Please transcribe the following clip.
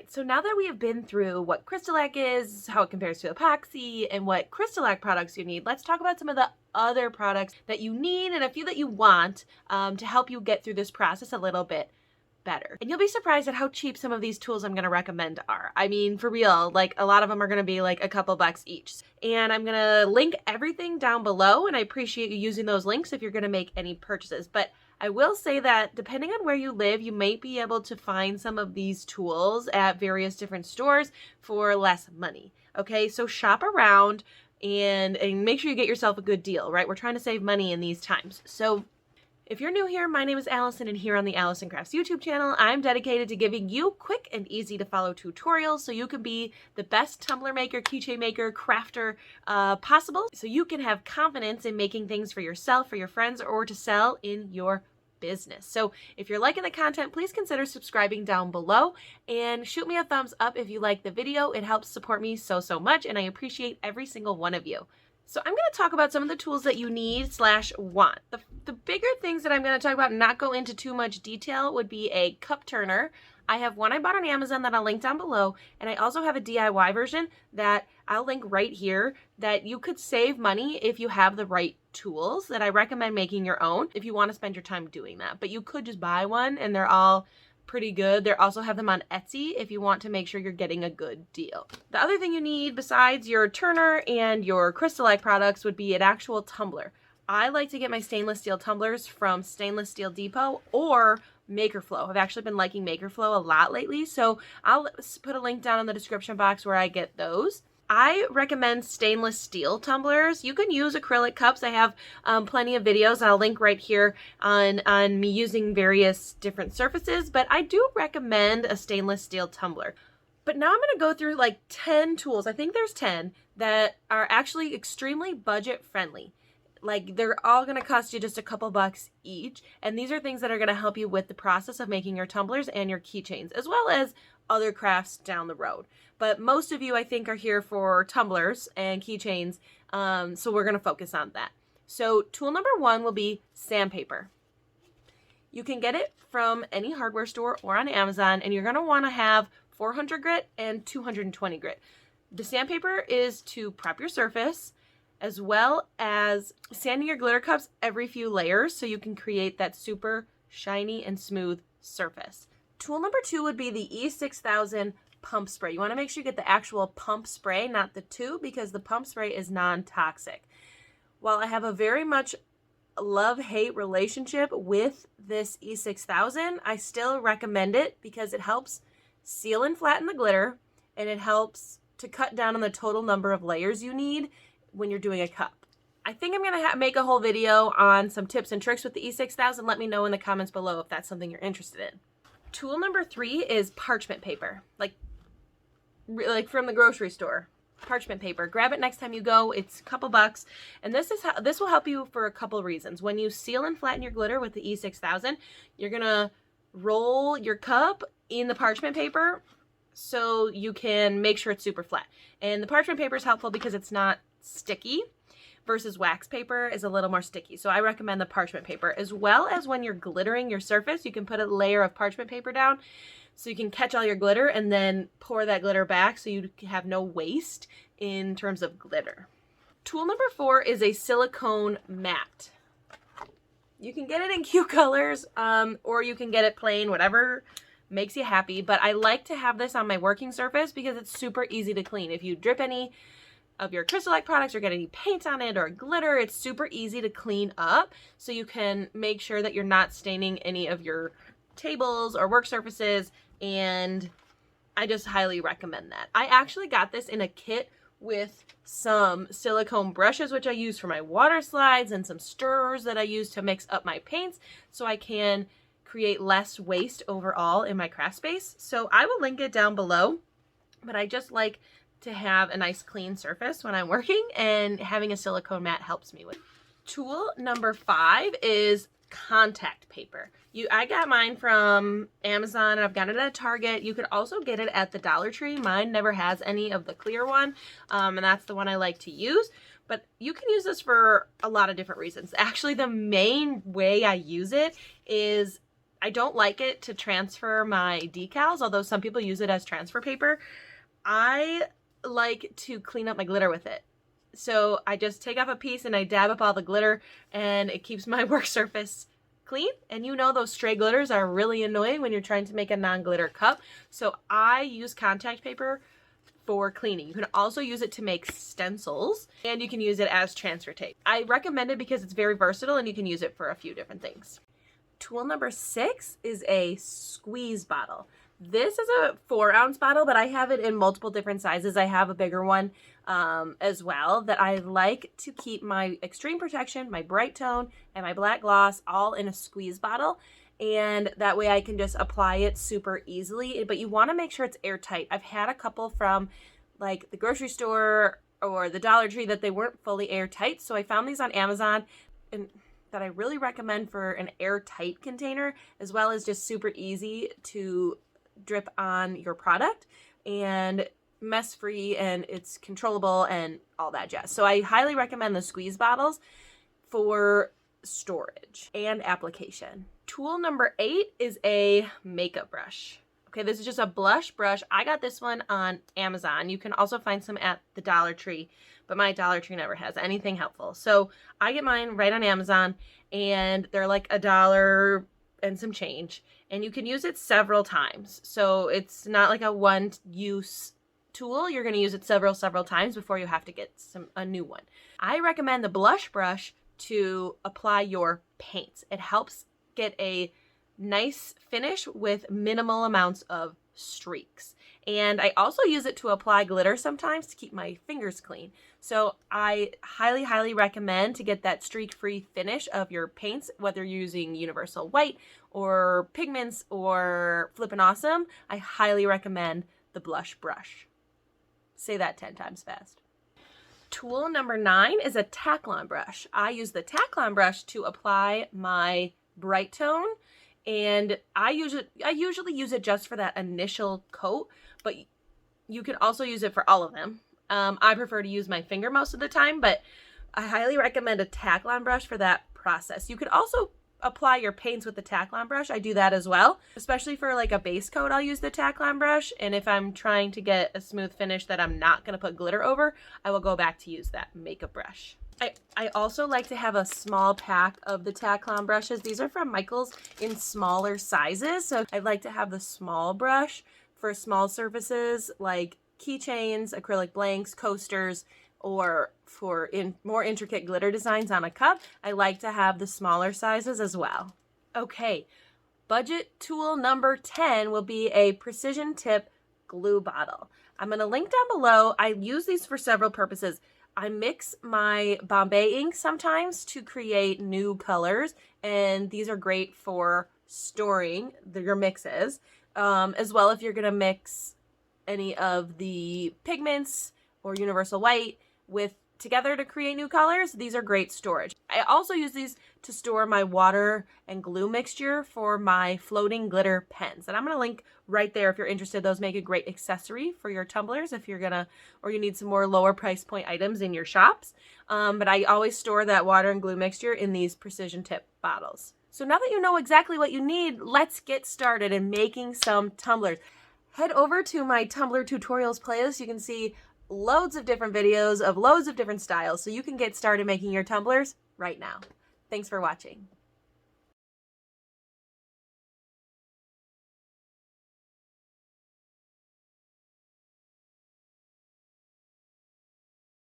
right, so now that we have been through what CrystaLac is, how it compares to epoxy, and what CrystaLac products you need, let's talk about some of the other products that you need and a few that you want to help you get through this process a little bit better. And you'll be surprised at how cheap some of these tools I'm going to recommend are. I mean, for real, like a lot of them are going to be like a couple bucks each. And I'm going to link everything down below, and I appreciate you using those links if you're going to make any purchases. But I will say that depending on where you live, you might be able to find some of these tools at various different stores for less money. Okay, so shop around and make sure you get yourself a good deal, right? We're trying to save money in these times. So if you're new here, my name is Allison, and here on the Alison Crafts YouTube channel, I'm dedicated to giving you quick and easy to follow tutorials so you can be the best tumbler maker, keychain maker, crafter possible, so you can have confidence in making things for yourself, for your friends, or to sell in your business. So if you're liking the content, please consider subscribing down below and shoot me a thumbs up if you like the video. It helps support me so much, and I appreciate every single one of you. So I'm going to talk about some of the tools that you need / want. The bigger things that I'm going to talk about and not go into too much detail would be a cup turner. I have one I bought on Amazon that I'll link down below, and I also have a DIY version that I'll link right here that you could save money if you have the right tools, that I recommend making your own if you want to spend your time doing that. But you could just buy one, and they're all pretty good. They also have them on Etsy if you want to make sure you're getting a good deal. The other thing you need besides your turner and your CrystaLac products would be an actual tumbler. I like to get my stainless steel tumblers from Stainless Steel Depot or MakerFlow. I've actually been liking MakerFlow a lot lately, so I'll put a link down in the description box where I get those. I recommend stainless steel tumblers. You can use acrylic cups. I have plenty of videos, and I'll link right here on me using various different surfaces, but I do recommend a stainless steel tumbler. But now I'm going to go through like 10 tools. I think there's 10 that are actually extremely budget friendly. Like, they're all going to cost you just a couple bucks each, and these are things that are going to help you with the process of making your tumblers and your keychains, as well as other crafts down the road. But most of you, I think, are here for tumblers and keychains, so we're going to focus on that. So tool number 1 will be sandpaper. You can get it from any hardware store or on Amazon, and you're going to want to have 400 grit and 220 grit. The sandpaper is to prep your surface, as well as sanding your glitter cups every few layers so you can create that super shiny and smooth surface. Tool number 2 would be the E6000 pump spray. You want to make sure you get the actual pump spray, not the tube, because the pump spray is non-toxic. While I have a very much love-hate relationship with this E6000, I still recommend it because it helps seal and flatten the glitter, and it helps to cut down on the total number of layers you need when you're doing a cup. I think I'm going to make a whole video on some tips and tricks with the E6000. Let me know in the comments below if that's something you're interested in. Tool number 3 is parchment paper, like from the grocery store. Parchment paper. Grab it next time you go. It's a couple bucks, and this will help you for a couple reasons. When you seal and flatten your glitter with the E6000, you're gonna roll your cup in the parchment paper so you can make sure it's super flat. And the parchment paper is helpful because it's not sticky, versus wax paper is a little more sticky. So I recommend the parchment paper, as well as when you're glittering your surface, you can put a layer of parchment paper down so you can catch all your glitter and then pour that glitter back so you have no waste in terms of glitter. Tool number 4 is a silicone mat. You can get it in cute colors, or you can get it plain, whatever makes you happy. But I like to have this on my working surface because it's super easy to clean. If you drip any of your CrystaLac products or get any paint on it or glitter, it's super easy to clean up, so you can make sure that you're not staining any of your tables or work surfaces, and I just highly recommend that. I actually got this in a kit with some silicone brushes, which I use for my water slides, and some stirrers that I use to mix up my paints so I can create less waste overall in my craft space. So I will link it down below, but I just like to have a nice clean surface when I'm working, and having a silicone mat helps me with. Tool number 5 is contact paper. I got mine from Amazon, and I've got it at Target. You could also get it at the Dollar Tree. Mine never has any of the clear one, and that's the one I like to use. But you can use this for a lot of different reasons. Actually, the main way I use it is I don't like it to transfer my decals, although some people use it as transfer paper. I like to clean up my glitter with it. So I just take off a piece and I dab up all the glitter, and it keeps my work surface clean. And you know those stray glitters are really annoying when you're trying to make a non-glitter cup. So I use contact paper for cleaning. You can also use it to make stencils, and you can use it as transfer tape. I recommend it because it's very versatile and you can use it for a few different things. Tool number 6 is a squeeze bottle. This is a 4-ounce bottle, but I have it in multiple different sizes. I have a bigger one as well that I like to keep my extreme protection, my bright tone, and my black gloss all in a squeeze bottle. And that way I can just apply it super easily, but you want to make sure it's airtight. I've had a couple from like the grocery store or the Dollar Tree that they weren't fully airtight, so I found these on Amazon and that I really recommend for an airtight container, as well as just super easy to drip on your product and mess free, and it's controllable and all that jazz. So I highly recommend the squeeze bottles for storage and application. Tool number 8 is a makeup brush. Okay, this is just a blush brush. I got this one on Amazon. You can also find some at the Dollar Tree, but my Dollar Tree never has anything helpful. So I get mine right on Amazon, and they're like $1 and some change, and you can use it several times. So it's not like a one-use tool. You're going to use it several times before you have to get a new one. I recommend the blush brush to apply your paints. It helps get a nice finish with minimal amounts of streaks. And I also use it to apply glitter sometimes to keep my fingers clean. So I highly recommend to get that streak-free finish of your paints, whether you're using Universal White or pigments or Flippin' Awesome. I highly recommend the blush brush. Say that 10 times fast. Tool number 9 is a Taklon brush. I use the Taklon brush to apply my bright tone, and I usually use it just for that initial coat, but you can also use it for all of them. I prefer to use my finger most of the time, but I highly recommend a Taklon brush for that process. You could also apply your paints with the Taklon brush. I do that as well, especially for like a base coat. I'll use the Taklon brush, and if I'm trying to get a smooth finish that I'm not going to put glitter over, I will go back to use that makeup brush. I also like to have a small pack of the Taklon brushes. These are from Michael's in smaller sizes, so I like to have the small brush for small surfaces like keychains, acrylic blanks, coasters, or for more intricate glitter designs on a cup. I like to have the smaller sizes as well. Okay, budget tool number 10 will be a precision tip glue bottle. I'm going to link down below. I use these for several purposes. I mix my Bombay ink sometimes to create new colors, and these are great for storing your mixes, as well if you're going to mix any of the pigments or Universal White together to create new colors. These are great storage. I also use these to store my water and glue mixture for my floating glitter pens, and I'm going to link right there if you're interested. Those make a great accessory for your tumblers if you're gonna, or you need some more lower price point items in your shops. But I always store that water and glue mixture in these precision tip bottles. So now that you know exactly what you need, let's get started in making some tumblers. Head over to my Tumbler tutorials playlist. You can see loads of different videos of loads of different styles, so you can get started making your tumblers right now. Thanks for watching.